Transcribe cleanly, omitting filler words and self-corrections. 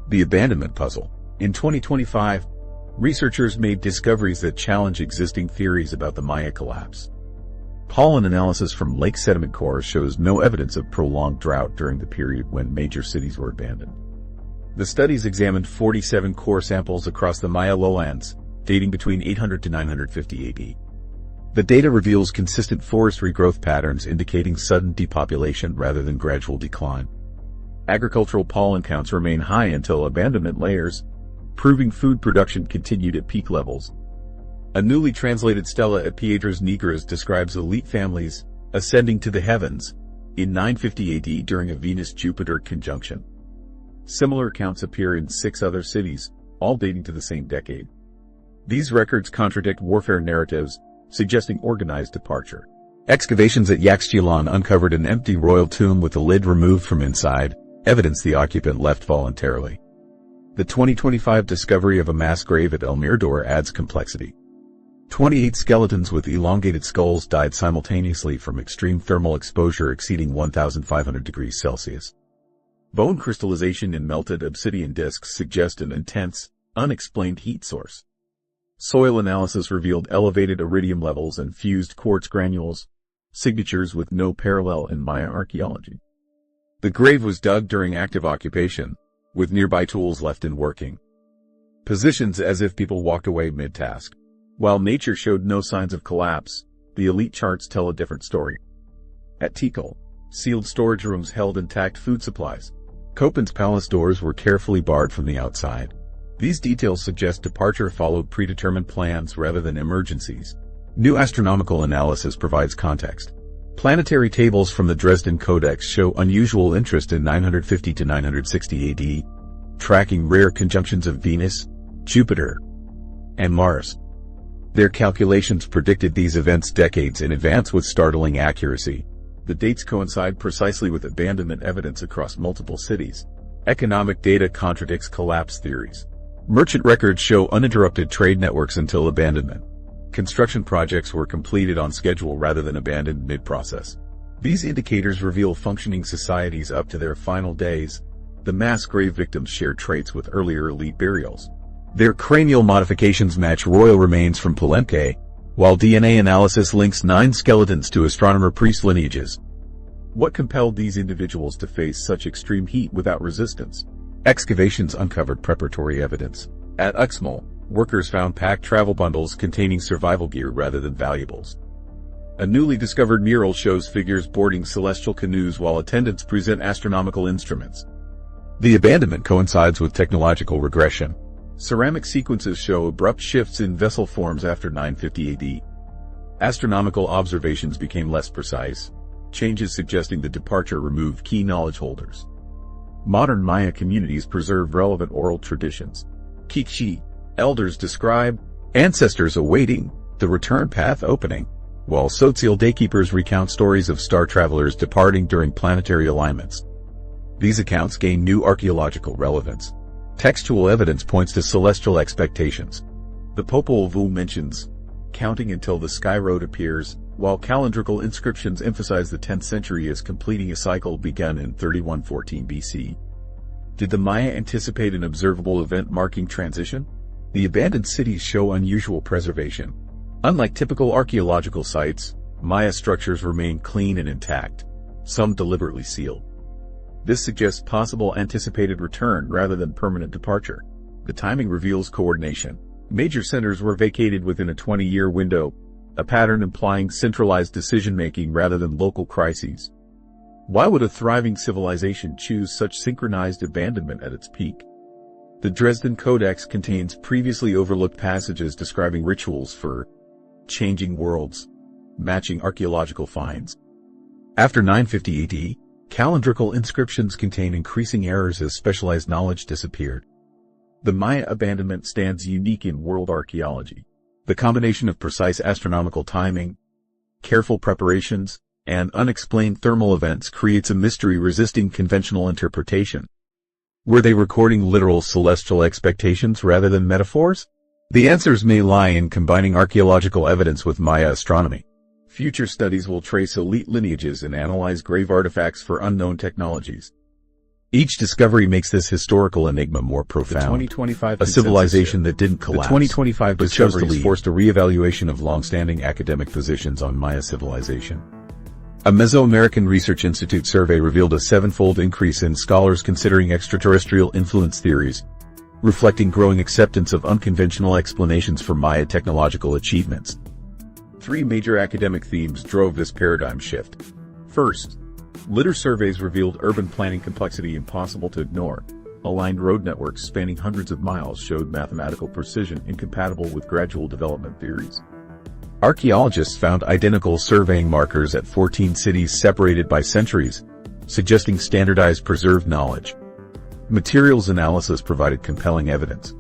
The Abandonment Puzzle. In 2025, researchers made discoveries that challenge existing theories about the Maya collapse. Pollen analysis from lake sediment cores shows no evidence of prolonged drought during the period when major cities were abandoned. The studies examined 47 core samples across the Maya lowlands, dating between 800 to 950 AD. The data reveals consistent forestry growth patterns indicating sudden depopulation rather than gradual decline. Agricultural pollen counts remain high until abandonment layers, proving food production continued at peak levels. A newly translated stela at Piedras Negras describes elite families ascending to the heavens in 950 AD during a Venus-Jupiter conjunction. Similar accounts appear in 6 other cities, all dating to the same decade. These records contradict warfare narratives, suggesting organized departure. Excavations at Yaxchilan uncovered an empty royal tomb with the lid removed from inside, evidence the occupant left voluntarily. The 2025 discovery of a mass grave at El Mirador adds complexity. 28 skeletons with elongated skulls died simultaneously from extreme thermal exposure exceeding 1,500 degrees Celsius. Bone crystallization in melted obsidian discs suggest an intense, unexplained heat source. Soil analysis revealed elevated iridium levels and fused quartz granules, signatures with no parallel in Maya archaeology. The grave was dug during active occupation, with nearby tools left in working positions as if people walked away mid-task. While nature showed no signs of collapse, the elite charts tell a different story. At Tikal, sealed storage rooms held intact food supplies. Copan's palace doors were carefully barred from the outside. These details suggest departure followed predetermined plans rather than emergencies. New astronomical analysis provides context. Planetary tables from the Dresden Codex show unusual interest in 950 to 960 AD, tracking rare conjunctions of Venus, Jupiter, and Mars. Their calculations predicted these events decades in advance with startling accuracy. The dates coincide precisely with abandonment evidence across multiple cities. Economic data contradicts collapse theories. Merchant records show uninterrupted trade networks until abandonment. Construction projects were completed on schedule rather than abandoned mid-process. These indicators reveal functioning societies up to their final days. The mass grave victims share traits with earlier elite burials. Their cranial modifications match royal remains from Palenque, while DNA analysis links 9 skeletons to astronomer priest lineages. What compelled these individuals to face such extreme heat without resistance? Excavations uncovered preparatory evidence. At Uxmal, workers found packed travel bundles containing survival gear rather than valuables. A newly discovered mural shows figures boarding celestial canoes while attendants present astronomical instruments. The abandonment coincides with technological regression. Ceramic sequences show abrupt shifts in vessel forms after 950 AD. Astronomical observations became less precise, changes suggesting the departure removed key knowledge holders. Modern Maya communities preserve relevant oral traditions. Kikshi, elders describe ancestors awaiting the return path opening, while Tzotzil daykeepers recount stories of star travelers departing during planetary alignments. These accounts gain new archaeological relevance. Textual evidence points to celestial expectations. The Popol Vuh mentions counting until the sky road appears, while calendrical inscriptions emphasize the 10th century as completing a cycle begun in 3114 BC. Did the Maya anticipate an observable event marking transition? The abandoned cities show unusual preservation. Unlike typical archaeological sites, Maya structures remain clean and intact, some deliberately sealed. This suggests possible anticipated return rather than permanent departure. The timing reveals coordination. Major centers were vacated within a 20-year window, a pattern implying centralized decision-making rather than local crises. Why would a thriving civilization choose such synchronized abandonment at its peak? The Dresden Codex contains previously overlooked passages describing rituals for changing worlds, matching archaeological finds. After 950 AD, calendrical inscriptions contain increasing errors as specialized knowledge disappeared. The Maya abandonment stands unique in world archaeology. The combination of precise astronomical timing, careful preparations, and unexplained thermal events creates a mystery resisting conventional interpretation. Were they recording literal celestial expectations rather than metaphors? The answers may lie in combining archaeological evidence with Maya astronomy. Future studies will trace elite lineages and analyze grave artifacts for unknown technologies. Each discovery makes this historical enigma more profound. The 2025 a civilization that didn't collapse. The 2025 discoveries forced a re-evaluation of long-standing academic positions on Maya civilization. A Mesoamerican Research Institute survey revealed a 7-fold increase in scholars considering extraterrestrial influence theories, reflecting growing acceptance of unconventional explanations for Maya technological achievements. 3 major academic themes drove this paradigm shift. First, litter surveys revealed urban planning complexity impossible to ignore. Aligned road networks spanning hundreds of miles showed mathematical precision incompatible with gradual development theories. Archaeologists found identical surveying markers at 14 cities separated by centuries, suggesting standardized preserved knowledge. Materials analysis provided compelling evidence.